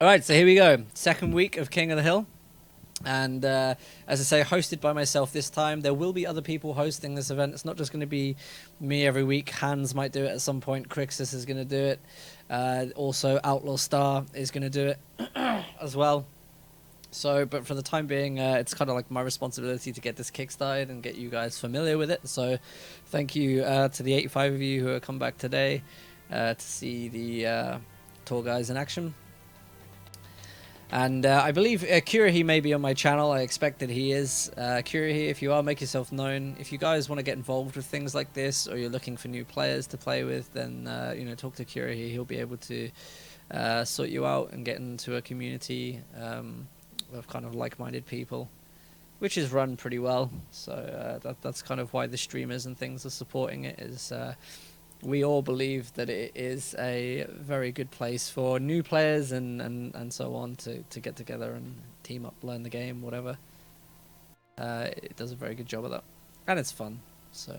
All right, so here we go. Second week of King of the Hill. And as I say, hosted by myself this time. There will be other people hosting this event. It's not just going to be me every week. Hans might do it at some point. Crixus is going to do it. Also, Outlaw Star is going to do it as well. So, but for the time being, it's kind of like my responsibility to get this kickstarted and get you guys familiar with it. So, thank you to the 85 of you who have come back today to see the tour guys in action. And I believe Kurahi may be on my channel. I expect that he is. Kurahi, if you are, make yourself known. If you guys want to get involved with things like this, or you're looking for new players to play with, then talk to Kurahi. He'll be able to sort you out and get into a community of kind of like-minded people, which is run pretty well. So that's kind of why the streamers and things are supporting it. Is we all believe that it is a very good place for new players and so on to get together and team up, learn the game, whatever. It does a very good job of that. And it's fun. So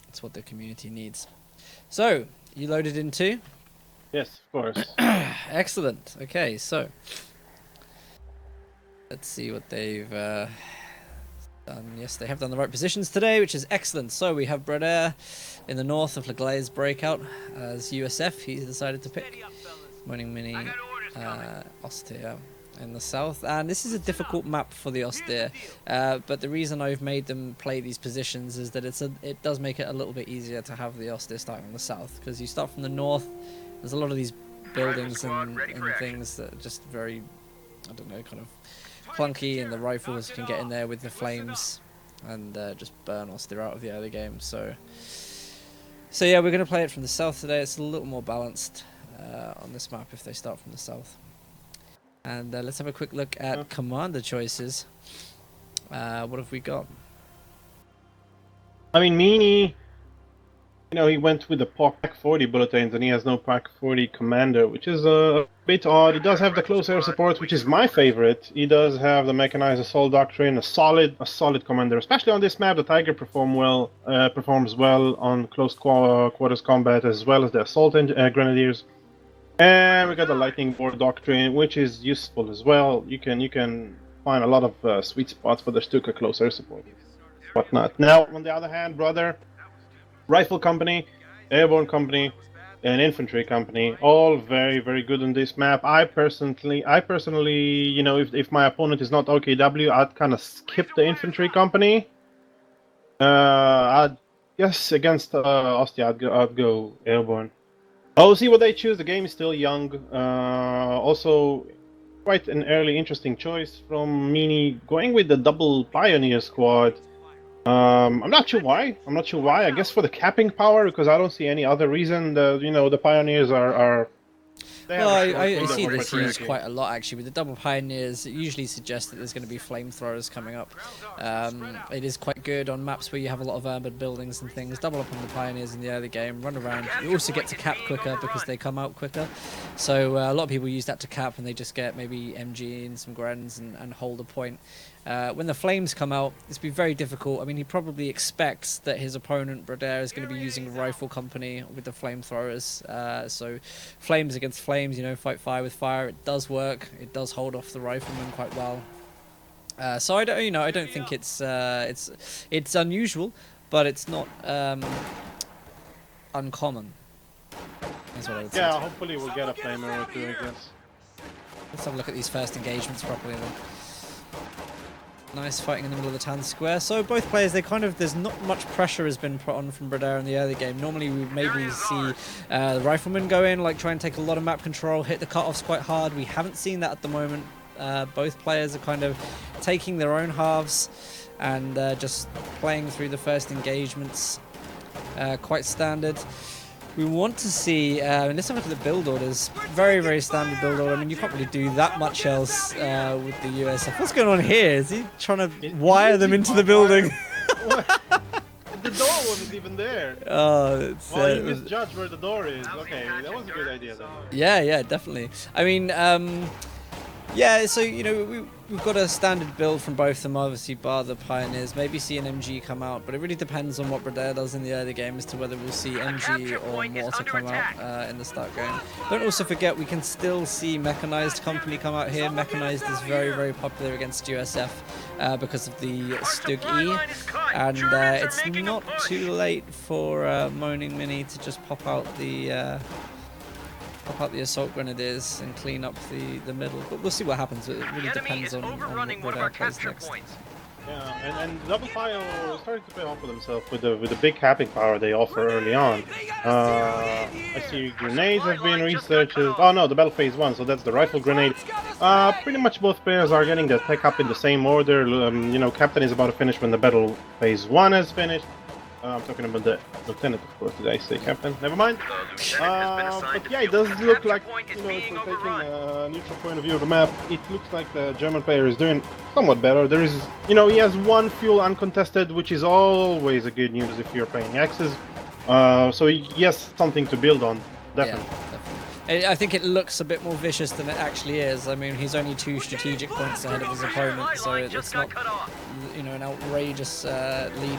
it's what the community needs. So, you loaded in too? Yes, of course. Excellent. Okay, so let's see what they've done. Yes, they have done the right positions today, which is excellent. So we have Bradare in the north of Leglaise Breakout as USF. He's decided to pick Moaning, Minnie, Austere in the south. And this is a difficult map for the Austere. But the reason I've made them play these positions is that it does make it a little bit easier to have the Austere starting on the south. Because you start from the north, there's a lot of these buildings and things that are just very, I don't know, kind of clunky, and the rifles can get in there with the flames and just burn Austere out of the early game. So yeah, we're going to play it from the south today. It's a little more balanced on this map if they start from the south. And let's have a quick look at commander choices. What have we got? I mean, Minnie, he went with the Pack 40 bulletins, and he has no Pack 40 commander, which is a bit odd. He does have the close air support, which is my favorite. He does have the mechanized assault doctrine, a solid commander, especially on this map. The Tiger performs well on close quarters combat, as well as the assault grenadiers. And we got the lightning board doctrine, which is useful as well. You can find a lot of sweet spots for the Stuka close air support, whatnot. Now, on the other hand, brother, Rifle Company, Airborne Company, and Infantry Company, all very, very good on this map. I personally, if my opponent is not OKW, I'd kind of skip the Infantry Company. I'd guess against Ostia, I'd go Airborne. I'll see what they choose. The game is still young. Also, quite an early interesting choice from Minnie, going with the double Pioneer squad. I'm not sure why. I guess for the capping power, because I don't see any other reason. The Pioneers are. Well, I see this used quite a lot actually. With the double Pioneers, it usually suggests that there's going to be flamethrowers coming up. It is quite good on maps where you have a lot of urban buildings and things. Double up on the Pioneers in the early game, run around. You also get to cap quicker because they come out quicker. So a lot of people use that to cap, and they just get maybe MG and some Grens and hold a point. When the flames come out, it's been very difficult. I mean, he probably expects that his opponent, Bradare, is going to be using a Rifle Company with the flamethrowers. So flames against flames, fight fire with fire. It does work. It does hold off the riflemen quite well. So I don't think it's unusual, but it's not uncommon. That's what I would say. Yeah, hopefully we'll get a flamer or two, I guess. Let's have a look at these first engagements properly then. Nice fighting in the middle of the town square. So both players, there's not much pressure has been put on from Bradare in the early game. Normally we maybe see the riflemen go in, try and take a lot of map control, hit the cutoffs quite hard. We haven't seen that at the moment. Both players are kind of taking their own halves and just playing through the first engagements. Quite standard. We want to see, let's have a look at the build orders. Very, very standard build order. I mean, you can't really do that much else with the USF. What's going on here? Is he trying to wire them into the building? The door wasn't even there. Oh, it's... Well, you misjudged where the door is. Okay, that was a good idea then. Yeah, definitely. I mean, Yeah, so you know we've got a standard build from both of them, obviously bar the Pioneers. Maybe see an MG come out, but it really depends on what Bradare does in the early game as to whether we'll see MG or Mortar come out in the start game. Don't also forget we can still see Mechanized Company come out here. Mechanized is very popular against USF because of the Stug E, and it's not too late for Moaning Minnie to just pop out the assault grenadiers and clean up the middle, but we'll see what happens. It really depends on what Bradare plays next. Yeah, and Double File started to pay off for themselves with the big capping power they offer early on. I see grenades have been researched. Oh no, the battle phase 1, so that's the rifle grenade. Pretty much both players are getting the tech up in the same order. You know, Captain is about to finish when the battle phase 1 is finished. I'm talking about the lieutenant, of course. Did I say captain? Never mind. But yeah, it does look like, you know, if we're taking a neutral point of view of the map, it looks like the German player is doing somewhat better. There is, you know, he has one fuel uncontested, which is always a good news if you're playing Axes. So he has something to build on, definitely. Yeah, definitely. I think it looks a bit more vicious than it actually is. I mean, he's only 2 strategic points ahead of his opponent, so it's not, you know, an outrageous lead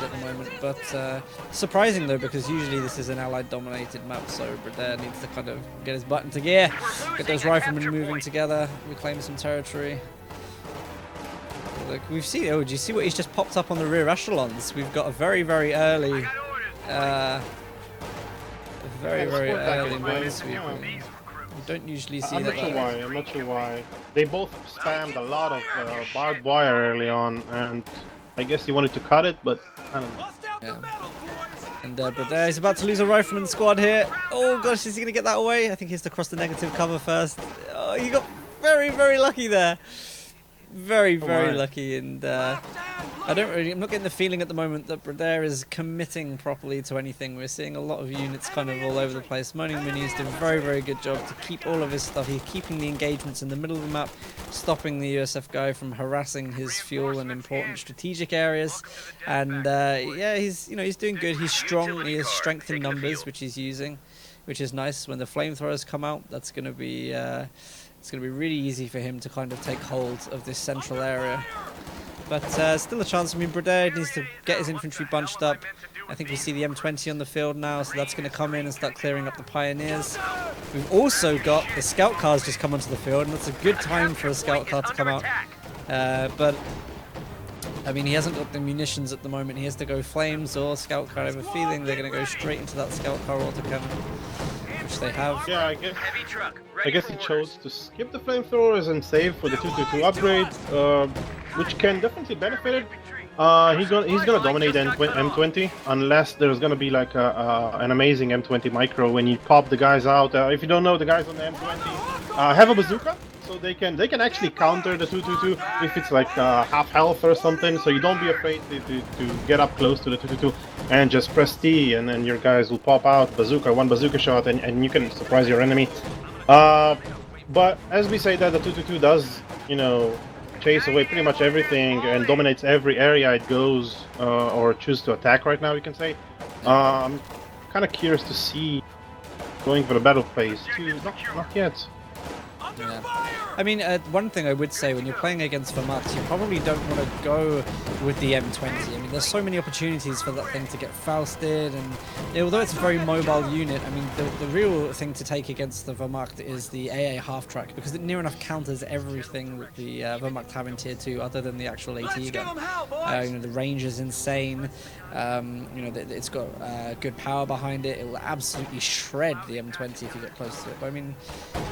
at the moment. But surprising though, because usually this is an Allied-dominated map, so Bradare needs to kind of get his butt into gear, get those riflemen moving together, reclaim some territory. Look, we've seen. Oh, do you see what he's just popped up on the rear echelons? We've got a very early. Very early minesweeper. We don't usually see that. I'm not sure why. They both spammed a lot of barbed wire early on, and I guess he wanted to cut it, but I don't know. Yeah. And Bradare is about to lose a rifleman squad here. Oh gosh, is he going to get that away? I think he has to cross the negative cover first. Oh, he got very lucky there. Very lucky, and I'm not getting the feeling at the moment that Bradare is committing properly to anything. We're seeing a lot of units kind of all over the place. Moaning Minnie is doing a very good job to keep all of his stuff. He's keeping the engagements in the middle of the map, stopping the USF guy from harassing his fuel and important strategic areas. And yeah, he's doing good. He's strong. He has strength in numbers, which he's using, which is nice. When the flamethrowers come out, that's going to be it's going to be really easy for him to kind of take hold of this central area. But still a chance. I mean, Bradare needs to get his infantry bunched up. I think we see the M20 on the field now, so that's going to come in and start clearing up the Pioneers. We've also got the scout cars just come onto the field, and that's a good time for a scout car to come out. But I mean, he hasn't got the munitions at the moment. He has to go flames or scout car. I have a feeling they're going to go straight into that scout car autocannon, which they have. Yeah, I guess he chose to skip the flamethrowers and save for the 222 upgrade, which can definitely benefit it. He's gonna dominate M20 unless there's gonna be like an amazing M20 micro when you pop the guys out. If you don't know, the guys on the M20 have a bazooka, so they can actually counter the 222 if it's like half health or something. So you don't be afraid to get up close to the 222 and just press T, and then your guys will pop out one bazooka shot, and you can surprise your enemy. But as we say that the 222 does, you know, chase away pretty much everything and dominates every area it goes or chooses to attack right now, you can say. I'm kind of curious to see going for the battle phase 2. Not yet. Yeah. I mean, one thing I would say when you're playing against Wehrmacht, you probably don't want to go with the M20. I mean, there's so many opportunities for that thing to get Fausted, and although it's a very mobile unit, I mean, the real thing to take against the Wehrmacht is the AA half-track, because it near enough counters everything that the Wehrmacht have in Tier 2, other than the actual AT gun. You know, the range is insane. You know, it's got good power behind it. It will absolutely shred the M20 if you get close to it. But I mean,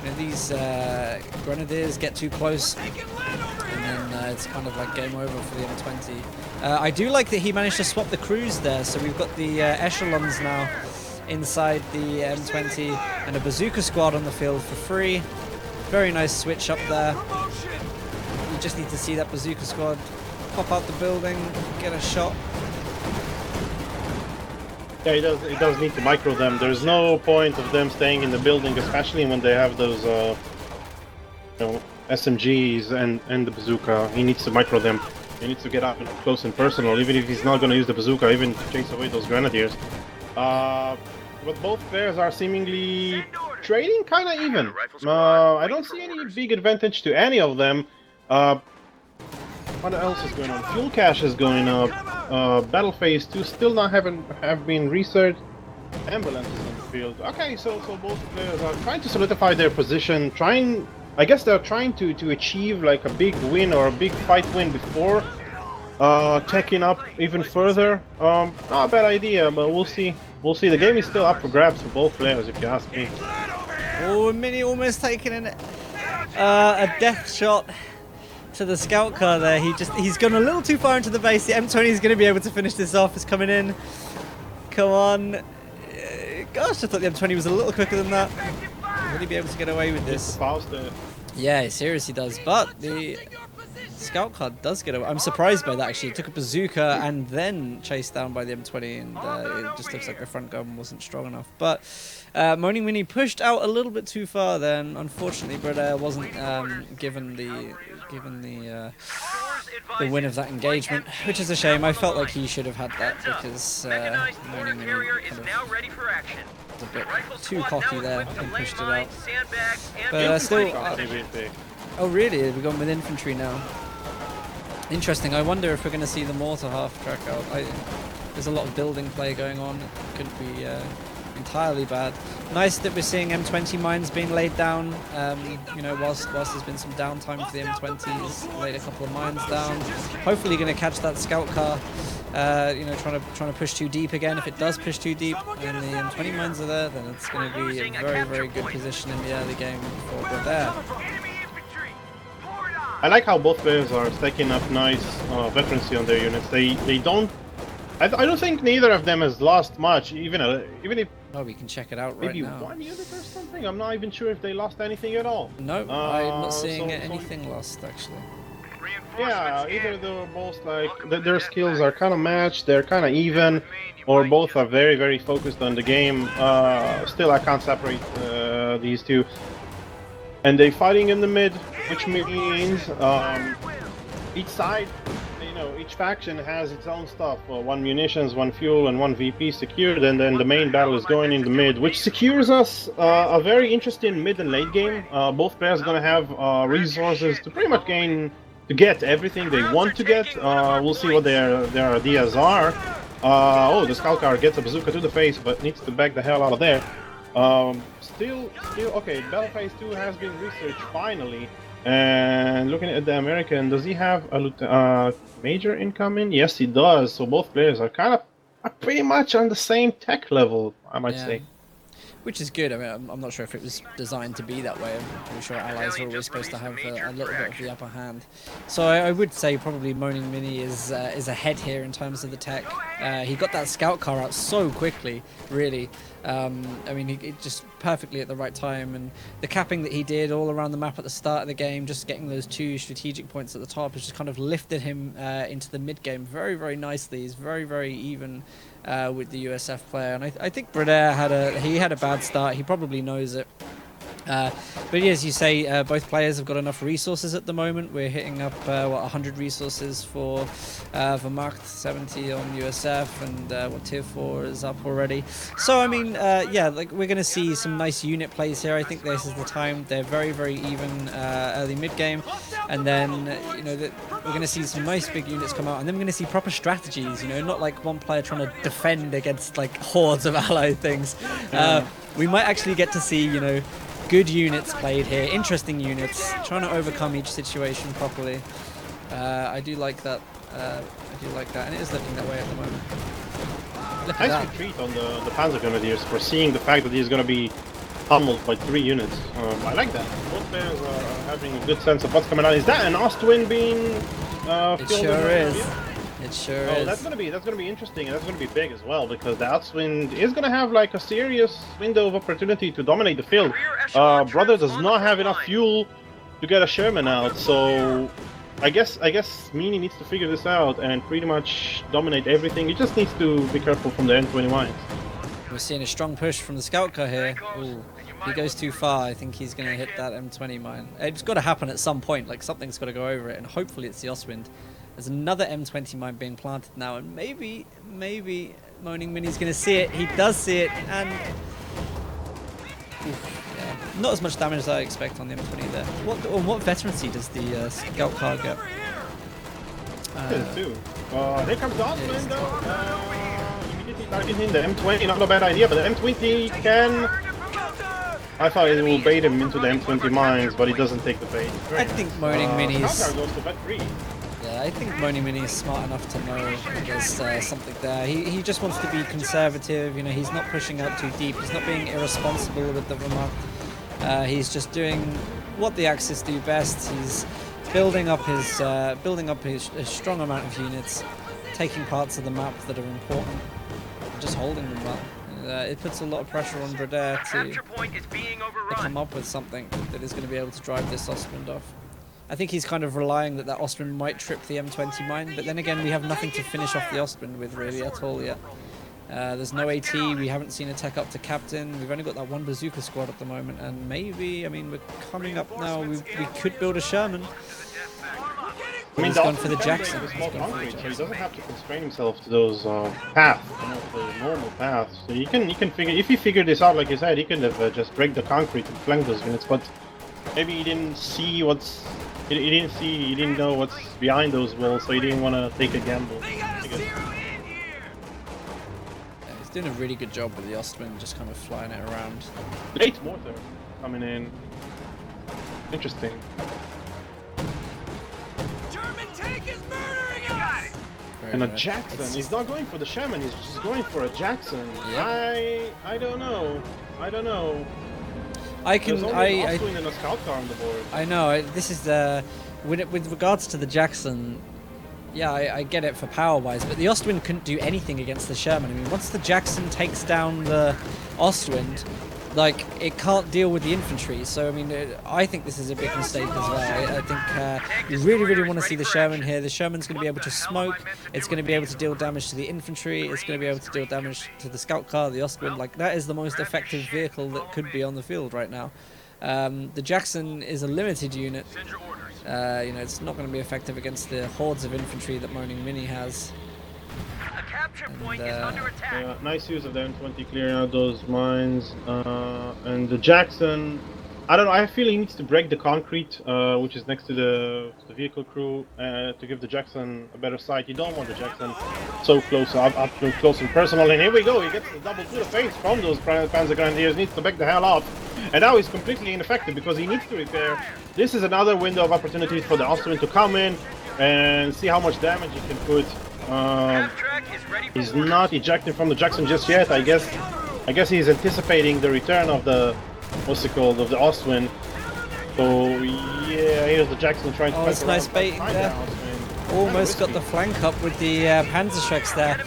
you know, these grenadiers get too close, and then it's kind of like game over for the M20. I do like that he managed to swap the crews there, so we've got the echelons now inside the M20 and a bazooka squad on the field for free. Very nice switch up there. You just need to see that bazooka squad pop out the building, get a shot. Yeah, it does need to micro them. There's no point of them staying in the building, especially when they have those you know, SMGs and the bazooka. He needs to micro them. He needs to get up close and personal, even if he's not going to use the bazooka, even to chase away those grenadiers. But both players are seemingly trading kind of even. I don't see any big advantage to any of them. What else is going on? Fuel cache is going up. Battle phase 2 still not have been researched. Ambulances on the field. Okay, so both players are trying to solidify their position. I guess they're trying to achieve like a big win or a big fight win before taking up even further. Not a bad idea, but we'll see. We'll see. The game is still up for grabs for both players, if you ask me. Oh, Minnie almost taking a death shot to the scout car there. He's gone a little too far into the base. The M20 is going to be able to finish this off. It's coming in. Come on. Gosh, I thought the M20 was a little quicker than that. Will he be able to get away with this? Faster. Yeah, he seriously does. But the scout car does get away. I'm surprised by that, actually. It took a bazooka and then chased down by the M20, and it just looks like the front gun wasn't strong enough. But Moaning Minnie pushed out a little bit too far then. Unfortunately, Bradare wasn't given the win of that engagement, which is a shame. I felt like he should have had that because Moaning Minnie kind of was a bit too cocky there and pushed it out. But still... oh really? We've gone with infantry now. Interesting. I wonder if we're going to see the mortar half track out. There's a lot of building play going on. It could be entirely bad. Nice that we're seeing M20 mines being laid down. You know, whilst there's been some downtime for the M20s, laid a couple of mines down. Hopefully, going to catch that scout car. You know, trying to push too deep again. If it does push too deep and the M20 mines are there, then it's going to be a very, very good position in the early game for Bradare. I like how both players are stacking up nice veterancy on their units. They don't. I don't think neither of them has lost much. Even if. Oh, we can check it out right now. Maybe 1 unit or something. I'm not even sure if they lost anything at all. No, I'm not seeing anything lost actually. Yeah, either they're both like their skills are kind of matched. They're kind of even, or both are very, very focused on the game. Still, I can't separate these two. And they're fighting in the mid, which means each side, you know, each faction has its own stuff. One munitions, one fuel, and one VP secured, and then the main battle is going in the mid, which secures us a very interesting mid and late game. Both players are going to have resources to pretty much get everything they want to get. We'll see what their ideas are. Oh, the scout car gets a bazooka to the face, but needs to back the hell out of there. Still, okay, Battle Phase 2 has been researched finally. And looking at the American, does he have a major incoming? Yes, he does. So both players are pretty much on the same tech level, I might say. Which is good. I mean, I'm not sure if it was designed to be that way. I'm pretty sure allies are always supposed to have a little bit of the upper hand. So I would say probably Moaning Minnie is ahead here in terms of the tech. He got that scout car out so quickly, really. I mean, he just perfectly at the right time, and the capping that he did all around the map at the start of the game, just getting those 2 strategic points at the top, has just kind of lifted him into the mid game very, very nicely. He's very, very even with the USF player, and I think Bradare had a bad start. He probably knows it. But as you say, both players have got enough resources at the moment. We're hitting up 100 resources for Mark 70 on USF, and what tier 4 is up already. So I mean, yeah, like we're going to see some nice unit plays here. I think this is the time. They're very, very even early mid game, and then you know we're going to see some nice big units come out, and then we're going to see proper strategies. You know, not like one player trying to defend against like hordes of allied things. We might actually get to see, you know, good units played here, interesting units, trying to overcome each situation properly. I do like that. And it is looking that way at the moment. Nice retreat on the Panzer Grenadiers, foreseeing the fact that he's going to be pummeled by 3 units. I like that. Both players are having a good sense of what's coming out. Is that an Ostwind being it sure is. It sure is. That's gonna be interesting, and that's gonna be big as well, because the Outswind is gonna have like a serious window of opportunity to dominate the field. Brother does not have enough fuel to get a Sherman out, so I guess Minnie needs to figure this out and pretty much dominate everything. He just needs to be careful from the M21s. We're seeing a strong push from the scout car here. Ooh, he goes too far. I think he's gonna hit that M20 mine. It's got to happen at some point. Like something's got to go over it, and hopefully it's the Ostwind. There's another M20 mine being planted now, and maybe Moaning Minnie's going to see it. He does see it, and not as much damage as I expect on the M20 there. What veterancy does the scout car get? Too. Here comes the Osman though. Immediately targeting the M20, not a bad idea, but the M20 can... I thought it will bait him into the M20 mines, but he doesn't take the bait. I think Moaning Minnie's... Scout car goes to bet 3. Yeah, I think Moaning Minnie is smart enough to know there's something there. He just wants to be conservative, you know, he's not pushing out too deep, he's not being irresponsible with the Vermont. He's just doing what the Axis do best. He's building up his strong amount of units, taking parts of the map that are important, just holding them well. It puts a lot of pressure on Bradare to come up with something that is going to be able to drive this Ostwind off. I think he's kind of relying that Ostwind might trip the M20 mine, but then again we have nothing to finish off the Ostwind with really at all yet. There's no AT, we haven't seen a tech up to captain, we've only got that one bazooka squad at the moment, and maybe, I mean, we're coming up now, we could build a Sherman. I mean, he's gone for the Jackson. So he doesn't have to constrain himself to those paths, you know, the normal paths. So he can figure, if he figured this out, like you said, he could have just break the concrete and flank those units, but maybe he didn't see what's, he didn't know what's behind those walls, so he didn't want to take a gamble. He's doing a really good job with the Ostwind, just kind of flying it around. Late mortar coming in. Interesting. And a Jackson. He's not going for the Shaman. He's just going for a Jackson. Yep. I don't know. There's only Ostwind and a scout car on the board. I know. This is the with regards to the Jackson. Yeah, I get it for power-wise, but the Ostwind couldn't do anything against the Sherman. I mean, once the Jackson takes down the Ostwind, like, it can't deal with the infantry. So, I mean, I think this is a big mistake as well. I think you really, really want to see the Sherman here. The Sherman's going to be able to smoke. It's going to be able to deal damage to the infantry. It's going to be able to deal damage to the scout car, the Ostwind. Like, that is the most effective vehicle that could be on the field right now. The Jackson is a limited unit. You know, it's not going to be effective against the hordes of infantry that Moaning Minnie has. Yeah, nice use of the M20 clearing out those mines. And the Jackson, I don't know, I feel he needs to break the concrete, which is next to the vehicle crew, to give the Jackson a better sight. You don't want the Jackson so close, up close and personal. And here we go, he gets the double to the face from those Panzer Grenadiers, needs to back the hell up. And now he's completely ineffective because he needs to repair. This is another window of opportunity for the Austrian to come in and see how much damage he can put. He's not ejecting from the Jackson just yet. I guess he's anticipating the return of the, what's it called, of the Ostwind. So yeah, here's the Jackson trying to. Oh, it's nice baiting there. Almost got the flank up with the Panzerschrecks there.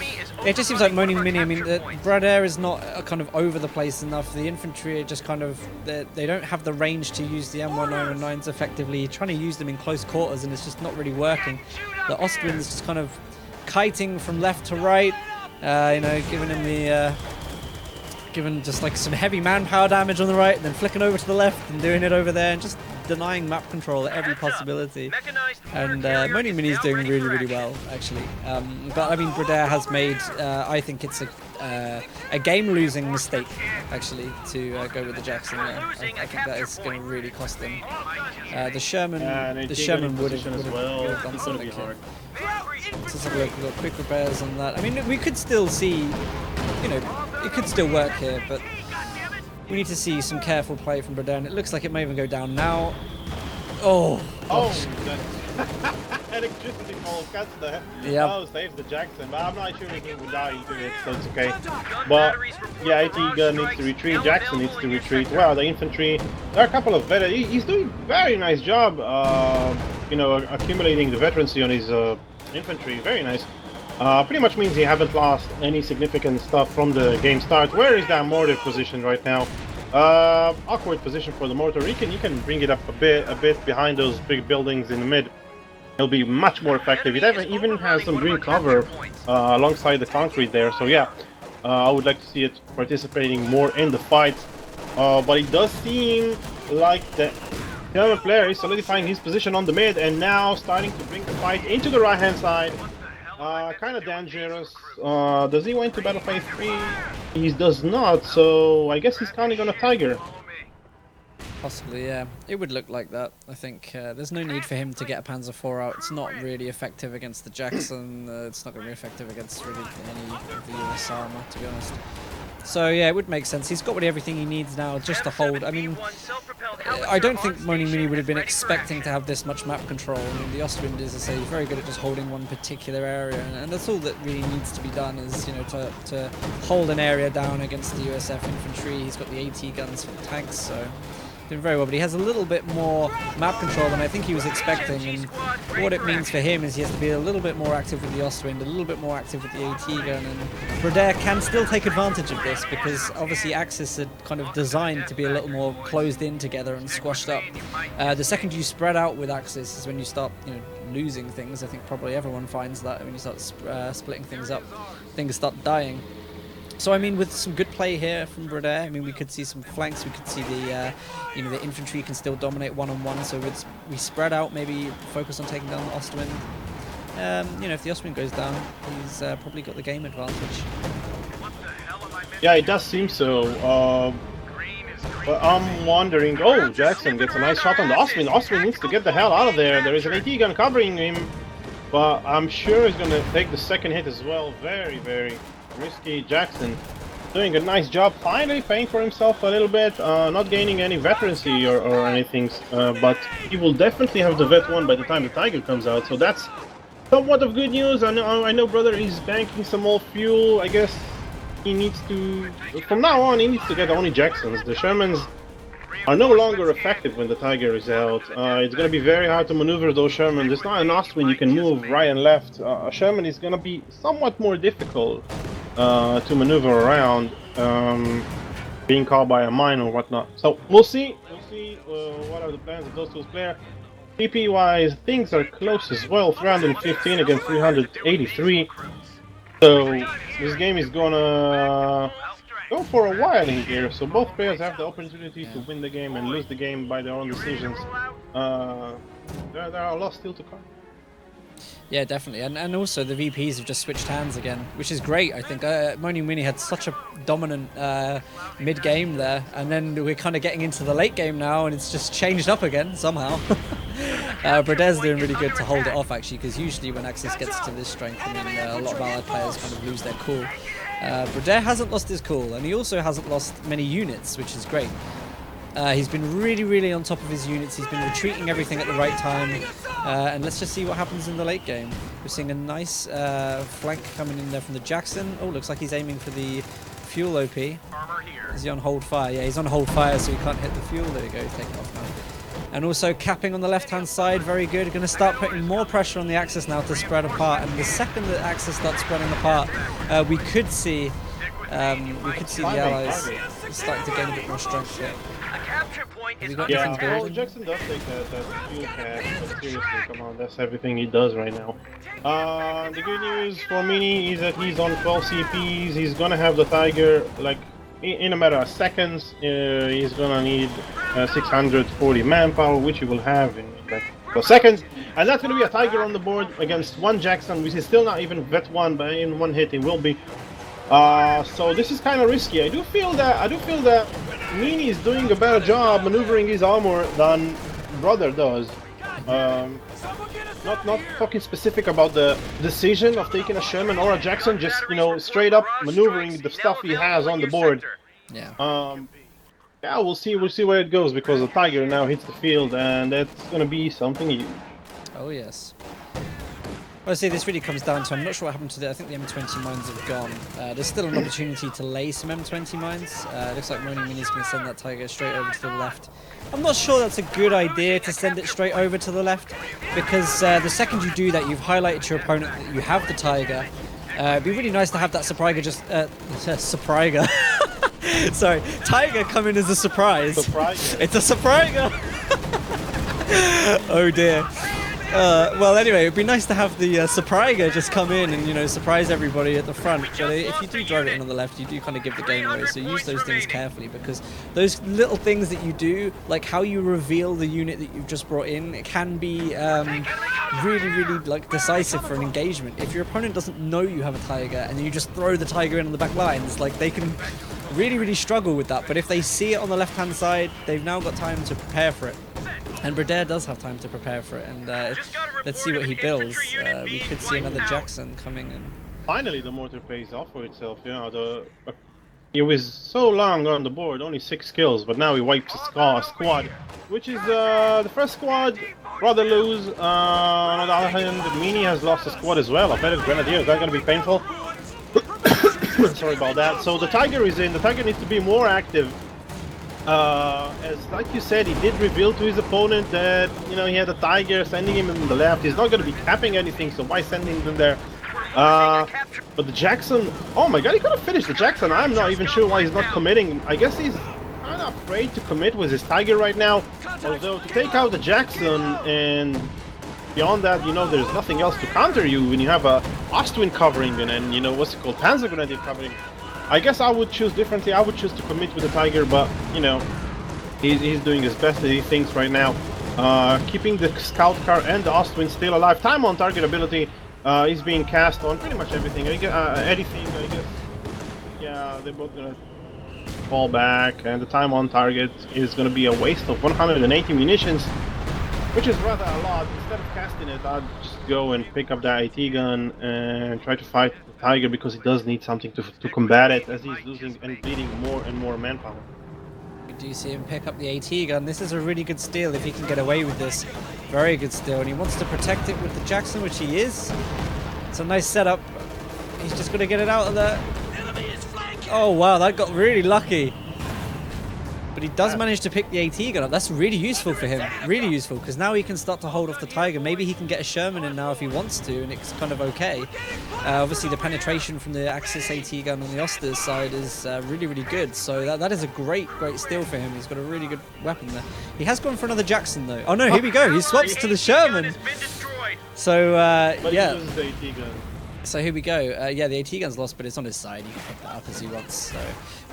It just seems like Moaning Minnie. I mean, Bradare is not kind of over the place enough. The infantry are just kind of, they don't have the range to use the M109s effectively. You're trying to use them in close quarters and it's just not really working. The Ostwind is just kind of kiting from left to right, you know, giving him the, giving just like some heavy manpower damage on the right, and then flicking over to the left and doing it over there, and just denying map control at every possibility. And Moaning Minnie is doing really, really well, actually. But I mean, Bradare has made, I think it's a game-losing mistake, actually, to go with the Jackson. Yeah. I think that is going to really cost them. The Sherman would have done something here. Let's just have a look. We've got quick repairs on that. I mean, we could still see, you know, it could still work here, but we need to see some careful play from Bradare, and it looks like it may even go down now. Oh! Electricity ball cuts the saves the Jackson, but I'm not sure if he would die into it, so it's okay. But yeah, AT gun needs to retreat, Jackson needs to retreat. Well, the infantry, there are a couple of veterans. He's doing a very nice job, you know, accumulating the veterancy on his infantry. Very nice. Pretty much means he haven't lost any significant stuff from the game start. Where is that mortar position right now? Awkward position for the mortar. You can bring it up a bit behind those big buildings in the mid. It'll be much more effective. It even has some green cover alongside the concrete there. So yeah, I would like to see it participating more in the fight. But it does seem like the German player is solidifying his position on the mid and now starting to bring the fight into the right hand side. Kind of dangerous. Does he went to battle phase 3? He does not, so I guess he's counting on a Tiger. Possibly, yeah. It would look like that. I think there's no need for him to get a Panzer IV out. It's not really effective against the Jackson. It's not going to be effective against really any of the US armor, to be honest. So yeah, it would make sense. He's got everything he needs now just to hold. I mean, I don't think Moaning Minnie would have been expecting to have this much map control. I mean, the Ostwind is, as I say, very good at just holding one particular area, and that's all that really needs to be done is, you know, to hold an area down against the USF infantry. He's got the AT guns for the tanks, so doing very well, but he has a little bit more map control than I think he was expecting, and what it means for him is he has to be a little bit more active with the Ostwind, a little bit more active with the AT gun, and Bradare can still take advantage of this because obviously Axis are kind of designed to be a little more closed in together and squashed up. The second you spread out with Axis is when you start, you know, losing things. I think probably everyone finds that when you start splitting things up, things start dying. So I mean, with some good play here from Bradare, I mean, we could see some flanks. We could see the, you know, the infantry can still dominate one-on-one. So we spread out, maybe focus on taking down the Ostwind. You know, if the Ostwind goes down, he's probably got the game advantage. Yeah, it does seem so. But I'm wondering. Oh, Jackson gets a nice shot on the Ostwind. Ostwind needs to get the hell out of there. There is an AT gun covering him, but I'm sure he's gonna take the second hit as well. Very, very risky. Jackson doing a nice job, finally paying for himself a little bit, not gaining any veterancy or anything, but he will definitely have the vet 1 by the time the Tiger comes out, so that's somewhat of good news. I know Bradare is banking some more fuel. I guess he needs to, from now on, he needs to get only Jacksons. The Shermans are no longer effective when the Tiger is out. It's going to be very hard to maneuver those Shermans. It's not an Ostwind you can move right and left. A Sherman is going to be somewhat more difficult to maneuver around, being caught by a mine or whatnot. So we'll see. What are the plans of those two players. PP wise, things are close as well. 315 against 383. So this game is gonna go for a while in here. So both players have the opportunity to win the game and lose the game by their own decisions. There are a lot still to come. Yeah, definitely, and also the VPs have just switched hands again, which is great. I think Moaning Minnie had such a dominant mid game there, and then we're kind of getting into the late game now, and it's just changed up again somehow. Bradare's doing really good to hold it off actually, because usually when Axis gets to this strength, I mean, a lot of allied players kind of lose their cool. Bradare hasn't lost his cool, and he also hasn't lost many units, which is great. He's been really on top of his units. He's been retreating everything at the right time. And let's just see what happens in the late game. We're seeing a nice flank coming in there from the Jackson. Oh, looks like he's aiming for the fuel OP. Is he on hold fire? Yeah, he's on hold fire, so he can't hit the fuel. There we go, he's taking off now. And also capping on the left-hand side, very good. Going to start putting more pressure on the Axis now to spread apart. And the second that Axis starts spreading apart, we could see the Allies starting to gain a bit more strength here. Yeah, well, Jackson does take that fuel cache, but seriously, come on, that's everything he does right now. The good news for Minnie is that he's on 12 CPs. He's gonna have the Tiger, like, in a matter of seconds. He's gonna need 640 manpower, which he will have in like 12 seconds. And that's gonna be a Tiger on the board against one Jackson, which is still not even vet 1, but in one hit it will be. So this is kind of risky. I do feel that Minnie is doing a better job maneuvering his armor than Bradare does. Not talking specific about the decision of taking a Sherman or a Jackson, just, you know, straight up maneuvering the stuff he has on the board. Yeah. Yeah, we'll see where it goes, because the Tiger now hits the field, and that's gonna be something huge. Oh yes. Well, see, this really comes down to, I'm not sure what happened to I think the M20 mines have gone. There's still an opportunity to lay some M20 mines. Looks like Moaning Minnie's going to send that Tiger straight over to the left. I'm not sure that's a good idea to send it straight over to the left, because the second you do that, you've highlighted to your opponent that you have the Tiger. It'd be really nice to have that Surprise Surprise. Sorry, Tiger come in as a surprise. Surprise. It's a surprise. Oh dear. Well, anyway, it'd be nice to have the Surpriga just come in and, you know, surprise everybody at the front. But if you do drive it in on the left, you do kind of give the game away. So use those things carefully, because those little things that you do, like how you reveal the unit that you've just brought in, it can be really, really like decisive for an engagement. If your opponent doesn't know you have a Tiger and you just throw the Tiger in on the back lines, like they can really, really struggle with that. But if they see it on the left-hand side, they've now got time to prepare for it. And Bradare does have time to prepare for it, and let's see what he builds. We could see another Jackson coming in. Finally, the mortar pays off for itself. You know, he was so long on the board, only 6 kills, but now he wipes a squad, which is the first squad rather lose. On the other hand, Minnie has lost a squad as well. I bet it's Grenadier. Is that going to be painful? Sorry about that. So the Tiger is in. The Tiger needs to be more active. As like you said, he did reveal to his opponent that, you know, he had a Tiger, sending him in the left. He's not going to be capping anything, so why sending them there? But the Jackson, oh my god, he could have finished the Jackson. I'm not even sure why he's not committing. I guess he's kind of afraid to commit with his Tiger right now. Although to take out the Jackson and beyond that, you know, there's nothing else to counter you when you have a Ostwind covering and then, you know, what's it called, Panzer Grenadier covering. I guess I would choose differently. I would choose to commit with the Tiger, but, you know, he's doing his best that he thinks right now. Keeping the Scout Car and the Ostwind still alive. Time on target ability is being cast on pretty much everything. Anything, I guess. Yeah, they're both gonna fall back, and the time on target is gonna be a waste of 180 munitions, which is rather a lot. Instead of casting it, I'd just go and pick up the AT gun and try to fight the Tiger, because he does need something to combat it, as he's losing and bleeding more and more manpower. We do see him pick up the AT gun. This is a really good steal if he can get away with this. Very good steal, and he wants to protect it with the Jackson, which he is. It's a nice setup. He's just going to get it out of there. Oh wow, that got really lucky. But he does manage to pick the AT gun up. That's really useful for him. Really useful, because now he can start to hold off the Tiger. Maybe he can get a Sherman in now if he wants to, and it's kind of okay. Obviously, the penetration from the Axis AT gun on the Oster's side is really, really good. So that is a great, great steal for him. He's got a really good weapon there. He has gone for another Jackson, though. Oh, no, here we go. He swaps to the Sherman. So, yeah. So here we go. Yeah, the AT gun's lost, but it's on his side. He can pick that up as he wants. So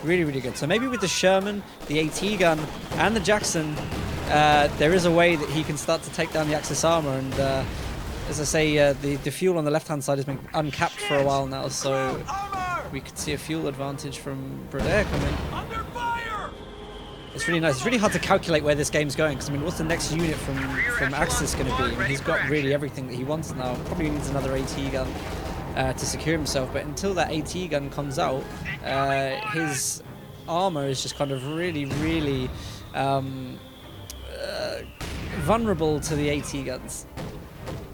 really, really good. So maybe with the Sherman, the AT gun, and the Jackson, there is a way that he can start to take down the Axis armor. And as I say, the fuel on the left-hand side has been uncapped for a while now. So we could see a fuel advantage from Bradare coming. It's really nice. It's really hard to calculate where this game's going, because I mean, what's the next unit from Axis going to be? I mean, he's got really everything that he wants now. Probably needs another AT gun to secure himself, but until that AT gun comes out, his armor is just kind of really, really vulnerable to the AT guns.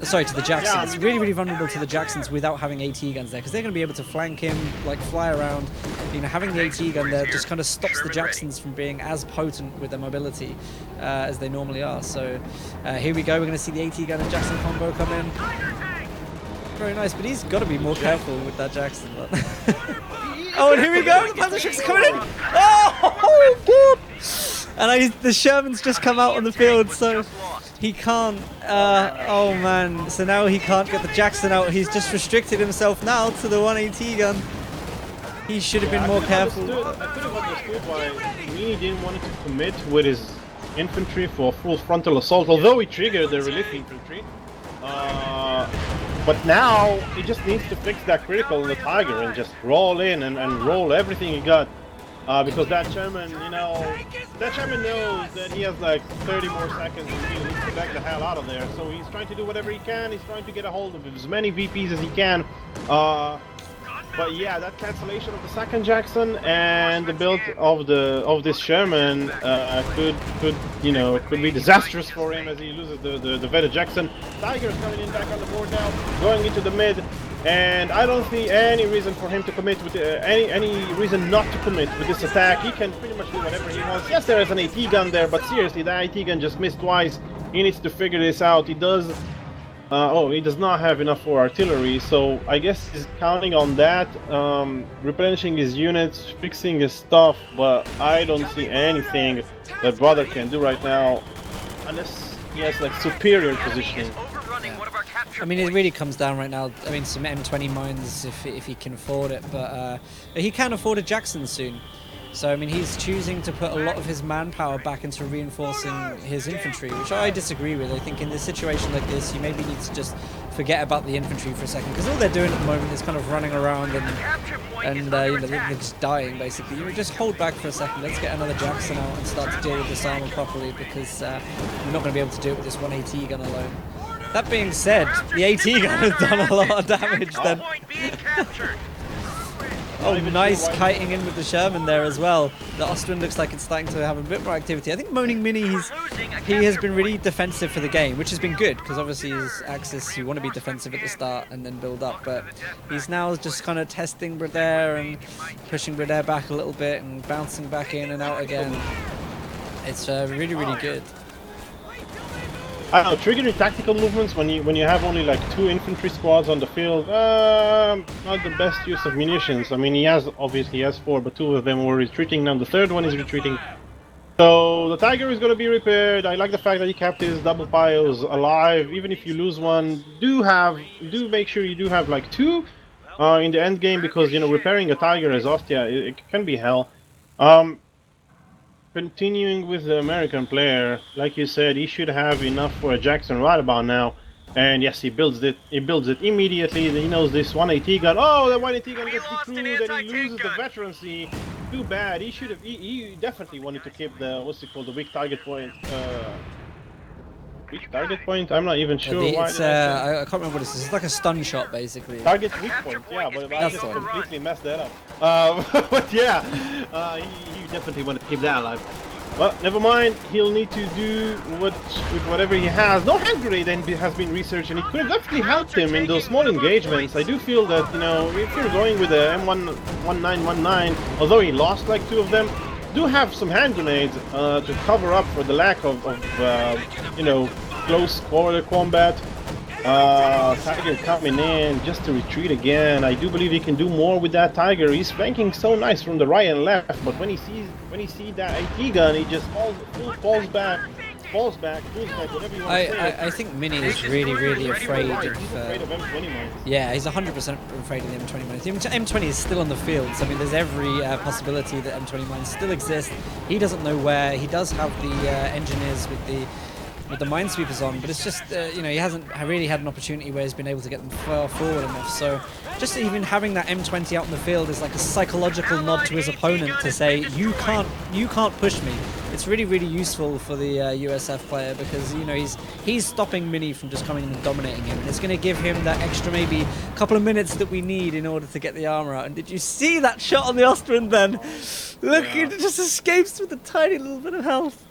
Sorry, to the Jacksons. Yeah, really, really vulnerable to the Jacksons without having AT guns there, because they're going to be able to flank him, like fly around. You know, having the AT gun there just kind of stops the Jacksons from being as potent with their mobility as they normally are. So here we go. We're going to see the AT gun and Jackson combo come in. Very nice, but he's got to be more careful with that Jackson. Oh, and here we go. The Panzer ships are coming in. Oh, God. And the Sherman's just come out on the field, so he can't. Oh man! So now he can't get the Jackson out. He's just restricted himself now to the 180 gun. He should have been more careful. I could have understood why Minnie didn't want to commit with his infantry for full frontal assault, although he triggered the relief infantry. But now he just needs to fix that critical on the Tiger and just roll in and roll everything he got. Because that Sherman, you know, that Sherman knows that he has like 30 more seconds and he needs to back the hell out of there. So he's trying to do whatever he can. He's trying to get a hold of as many VPs as he can. But yeah, that cancellation of the second Jackson and the build of this Sherman could be disastrous for him as he loses the Veta Jackson. Tiger's coming in back on the board now, going into the mid. And I don't see any reason for him to commit with any reason not to commit with this attack. He can pretty much do whatever he wants. Yes, there is an AT gun there, but seriously, the AT gun just missed twice. He needs to figure this out. He does. He does not have enough for artillery, so I guess he's counting on that, replenishing his units, fixing his stuff. But I don't see anything that Bradare can do right now, unless he has like superior positioning. I mean, it really comes down right now. I mean, some M20 mines if he can afford it, but he can afford a Jackson soon. So I mean, he's choosing to put a lot of his manpower back into reinforcing his infantry, which I disagree with. I think in a situation like this, you maybe need to just forget about the infantry for a second, because all they're doing at the moment is kind of running around and you know, they're just dying basically. You just hold back for a second. Let's get another Jackson out and start to deal with this armor properly, because we're not going to be able to do it with this one AT gun alone. That being said, the AT gun has done a lot of damage then. Oh, nice kiting in with the Sherman there as well. The Austrian looks like it's starting to have a bit more activity. I think Moaning Minnie, he has been really defensive for the game, which has been good, because obviously his Axis, you want to be defensive at the start and then build up, but he's now just kind of testing Bradare and pushing Bradare back a little bit and bouncing back in and out again. It's really, really good. I don't know, triggering tactical movements when you have only like 2 infantry squads on the field, not the best use of munitions. I mean, he obviously has 4, but 2 of them were retreating. Now the 3rd one is retreating. So the Tiger is going to be repaired. I like the fact that he kept his double piles alive. Even if you lose one, do make sure you do have like 2 in the end game, because you know, repairing a Tiger as Ostia, it can be hell. Continuing with the American player, like you said, he should have enough for a Jackson right about now. And yes, he builds it. He builds it immediately. He knows this 180 gun. Oh, that 180 gun gets decrewed, and he loses the veterancy. Too bad. He should have. He definitely wanted to keep the the weak target point. Weak target point? I'm not even sure why. I can't remember what it is. It's like a stun shot, basically. Target weak point. Yeah, but I just completely messed that up. But yeah, he definitely wanted to keep that alive. Well, never mind. He'll need to do with whatever he has. No hand grenade has been researched, and it could have definitely helped him in those small engagements. I do feel that, you know, if you're going with a M1919, although he lost like 2 of them, do have some hand grenades to cover up for the lack of you know, close quarter combat. Tiger coming in just to retreat again. I do believe he can do more with that Tiger. He's flanking so nice from the right and left, but when he sees that AT gun, he just falls back, whatever you want to say. I think Minnie is really afraid of M20 mines. Yeah, he's 100% afraid of the M20 mines. The M20 is still on the field, so I mean, there's every possibility that M20 mines still exist. He doesn't know where. He does have the engineers with the minesweepers on, but it's just, you know, he hasn't really had an opportunity where he's been able to get them far forward enough. So just even having that M20 out in the field is like a psychological nod to his opponent to say, you can't push me. It's really useful for the USF player, because, you know, he's stopping Minnie from just coming and dominating him, and it's going to give him that extra maybe couple of minutes that we need in order to get the armor out. And did you see that shot on the Austrian then? Look, yeah. It just escapes with a tiny little bit of health.